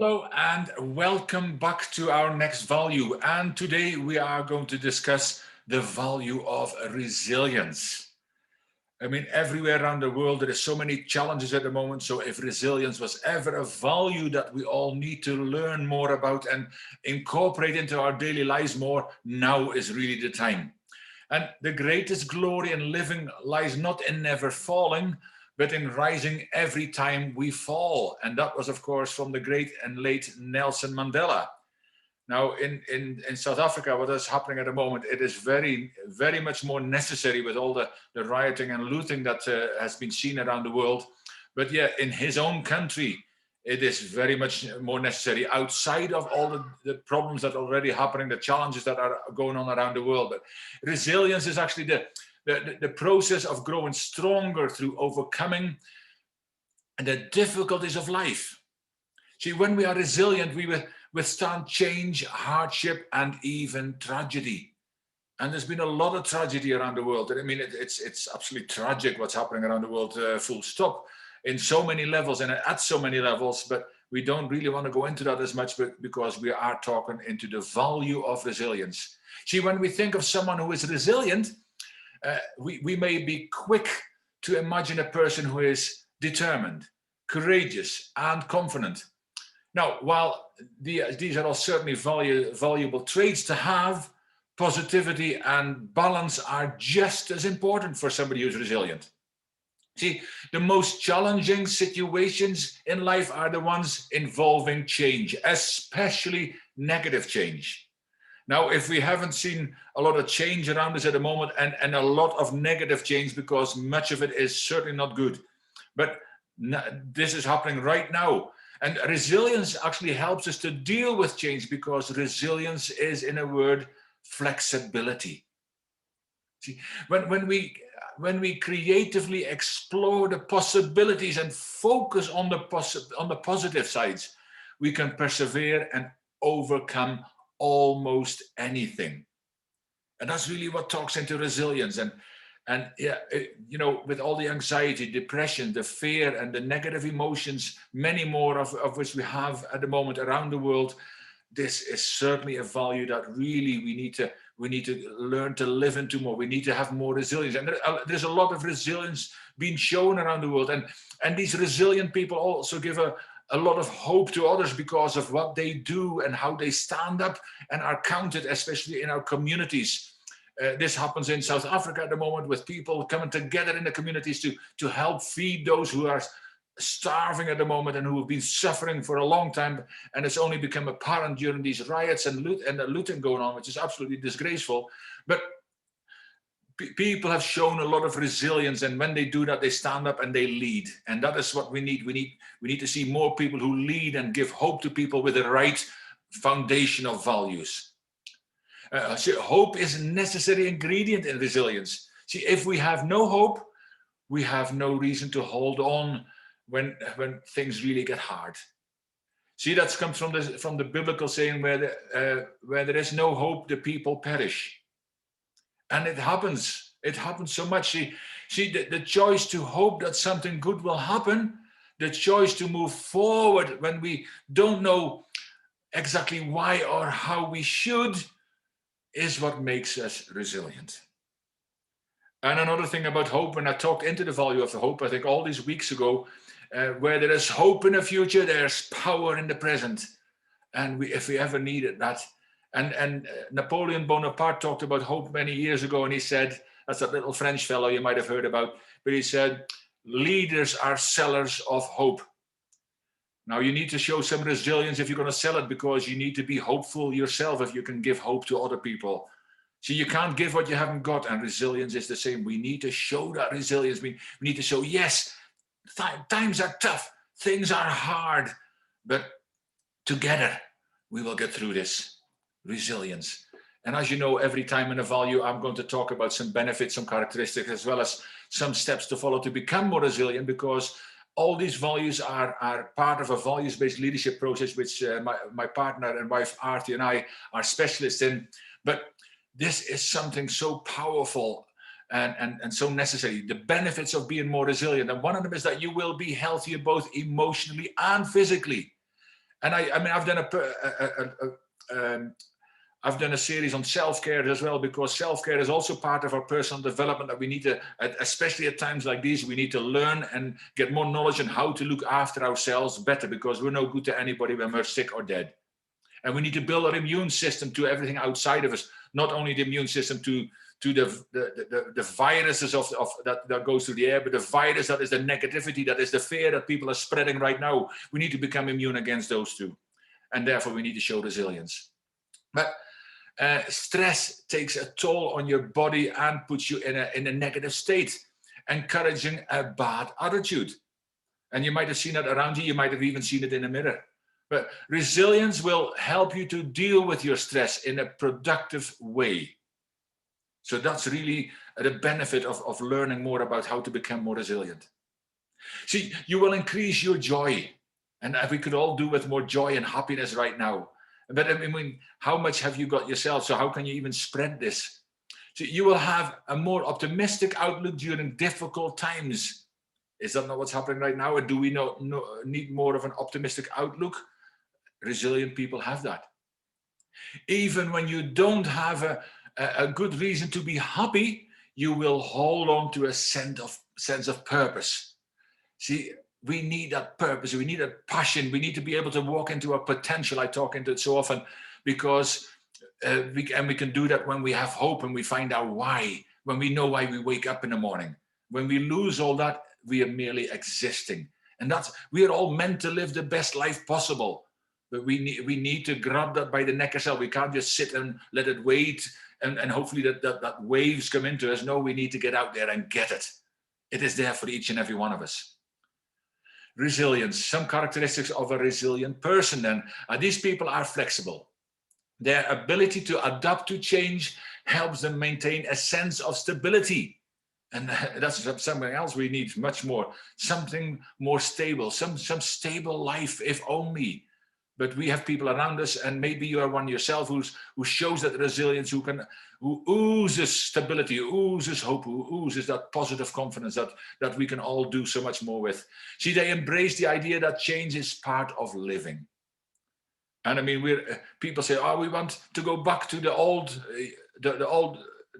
Hello and welcome back to our next value. And today we are going to discuss the value of resilience. I mean, everywhere around the world, there are so many challenges at the moment. So if resilience was ever a value that we all need to learn more about and incorporate into our daily lives more, now is really the time. And the greatest glory in living lies not in never falling, but in rising every time we fall. And that was, of course, from the great and late Nelson Mandela. Now, in South Africa, what is happening at the moment, it is very, very much more necessary with all the rioting and looting that has been seen around the world. But yeah, in his own country, it is very much more necessary outside of all the problems that are already happening, the challenges that are going on around the world. But resilience is actually the process of growing stronger through overcoming the difficulties of life. See, when we are resilient, we withstand change, hardship, and even tragedy. And there's been a lot of tragedy around the world. I mean, it's absolutely tragic what's happening around the world, full stop, in so many levels and at so many levels. But we don't really want to go into that as much because we are talking into the value of resilience. See, when we think of someone who is resilient, we may be quick to imagine a person who is determined, courageous, and confident. Now, while these are all certainly valuable traits to have, positivity and balance are just as important for somebody who's resilient. See, the most challenging situations in life are the ones involving change, especially negative change. Now, if we haven't seen a lot of change around us at the moment and a lot of negative change, because much of it is certainly not good, but this is happening right now. And resilience actually helps us to deal with change because resilience is, in a word, flexibility. See, when we creatively explore the possibilities and focus on the positive sides, we can persevere and overcome almost anything. And that's really what talks into resilience. And yeah, with all the anxiety, depression, the fear, and the negative emotions, many more of which we have at the moment around the world, this is certainly a value that really we need to learn to live into more. We need to have more resilience, and there's a lot of resilience being shown around the world, and these resilient people also give a lot of hope to others because of what they do and how they stand up and are counted, especially in our communities. This happens in South Africa at the moment with people coming together in the communities to help feed those who are starving at the moment and who have been suffering for a long time. And it's only become apparent during these riots and the looting going on, which is absolutely disgraceful. But people have shown a lot of resilience, and when they do that, they stand up and they lead. And that is what we need. We need to see more people who lead and give hope to people with the right foundation of values. So hope is a necessary ingredient in resilience. See, if we have no hope, we have no reason to hold on when things really get hard. See, that comes from the biblical saying where there is no hope, the people perish. And it happens. It happens so much. See the choice to hope that something good will happen, the choice to move forward when we don't know exactly why or how we should, is what makes us resilient. And another thing about hope, when I talked into the value of the hope, I think all these weeks ago, where there is hope in the future, there's power in the present. And if we ever needed that. And Napoleon Bonaparte talked about hope many years ago, and he said, that's that little French fellow you might have heard about, but he said, leaders are sellers of hope. Now, you need to show some resilience if you're going to sell it, because you need to be hopeful yourself if you can give hope to other people. See, you can't give what you haven't got, and resilience is the same. We need to show that resilience. We need to show, yes, times are tough, things are hard, but together we will get through this. Resilience. And as you know, every time in a value, I'm going to talk about some benefits, some characteristics, as well as some steps to follow to become more resilient, because all these values are part of a values-based leadership process, which my partner and wife, Artie, and I are specialists in. But this is something so powerful and so necessary. The benefits of being more resilient. And one of them is that you will be healthier, both emotionally and physically. And I mean, I've done a series on self-care as well, because self-care is also part of our personal development that we need to, especially at times like these, we need to learn and get more knowledge on how to look after ourselves better, because we're no good to anybody when we're sick or dead. And we need to build our immune system to everything outside of us, not only the immune system to the viruses of that goes through the air, but the virus that is the negativity, that is the fear that people are spreading right now. We need to become immune against those two. And therefore we need to show resilience. But stress takes a toll on your body and puts you in a negative state, encouraging a bad attitude. And you might have seen it around you. You might have even seen it in a mirror. But resilience will help you to deal with your stress in a productive way. So that's really the benefit of learning more about how to become more resilient. See, you will increase your joy. And we could all do with more joy and happiness right now. But I mean, how much have you got yourself? So how can you even spread this? So you will have a more optimistic outlook during difficult times. Is that not what's happening right now? Or do we need more of an optimistic outlook? Resilient people have that. Even when you don't have a good reason to be happy, you will hold on to a sense of purpose. See, we need that purpose. We need that passion. We need to be able to walk into our potential. I talk into it so often because we can do that when we have hope and we find out why, when we know why we wake up in the morning. When we lose all that, we are merely existing. And we are all meant to live the best life possible. But we need to grab that by the neck ourselves. We can't just sit and let it wait and hopefully that waves come into us. No, we need to get out there and get it. It is there for each and every one of us. Resilience. Some characteristics of a resilient person then. These people are flexible. Their ability to adapt to change helps them maintain a sense of stability. And that's something else we need much more. Something more stable, some stable life, if only. But we have people around us, and maybe you are one yourself who shows that resilience, who oozes stability, who oozes hope, who oozes that positive confidence that we can all do so much more with. See, they embrace the idea that change is part of living. And I mean, people say, "Oh, we want to go back to the old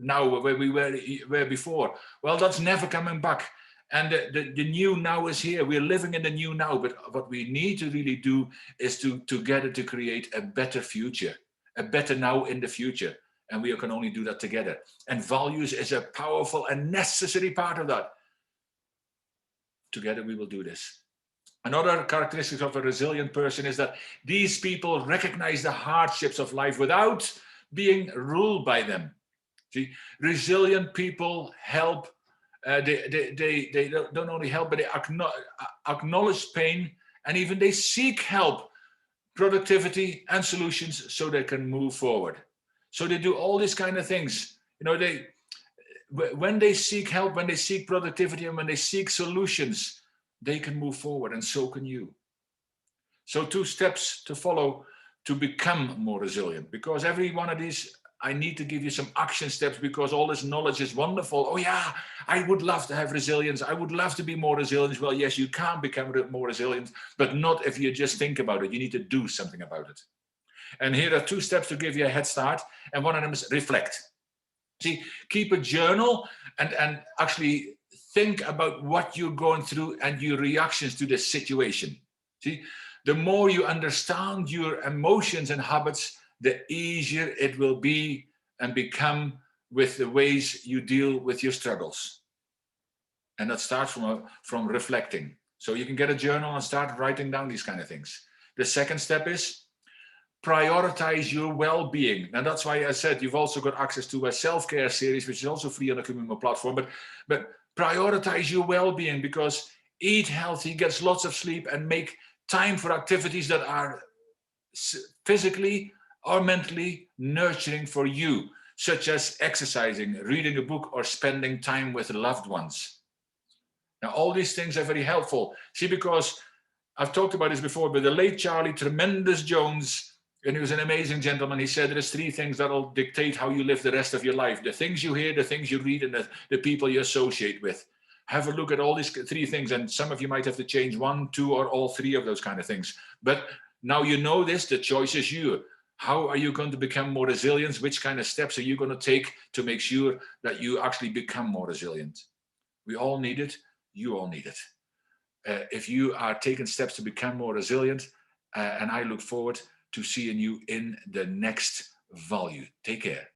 now where we were before." Well, that's never coming back. And the new now is here. We're living in the new now. But what we need to really do is to together to create a better future, a better now in the future. And we can only do that together. And values is a powerful and necessary part of that. Together we will do this. Another characteristic of a resilient person is that these people recognize the hardships of life without being ruled by them. See, resilient people help. They don't only help, but they acknowledge pain, and even they seek help, productivity, and solutions so they can move forward. So they do all these kind of things. You know, when they seek help, when they seek productivity, and when they seek solutions, they can move forward, and so can you. So 2 steps to follow to become more resilient, because every one of these, I need to give you some action steps, because all this knowledge is wonderful. Oh yeah, I would love to have resilience. I would love to be more resilient. Well, yes, you can become more resilient, but not if you just think about it. You need to do something about it. And here are 2 steps to give you a head start. And one of them is reflect. See, keep a journal and actually think about what you're going through and your reactions to the situation. See, the more you understand your emotions and habits, the easier it will be and become with the ways you deal with your struggles. And that starts from reflecting. So you can get a journal and start writing down these kind of things. The second step is prioritize your well-being. And that's why I said you've also got access to a self-care series, which is also free on the Kumimo platform. But prioritize your well-being, because eat healthy, get lots of sleep, and make time for activities that are physically or mentally nurturing for you, such as exercising, reading a book, or spending time with loved ones. Now, all these things are very helpful. See, because I've talked about this before, but the late Charlie Tremendous Jones, and he was an amazing gentleman, he said there's 3 things that'll dictate how you live the rest of your life: the things you hear, the things you read, and the people you associate with. Have a look at all these 3 things, and some of you might have to change 1, 2, or all 3 of those kind of things. But Now you know this, the choice is you. How are you going to become more resilient? Which kind of steps are you going to take to make sure that you actually become more resilient? We all need it. You all need it. If you are taking steps to become more resilient, and I look forward to seeing you in the next value. Take care.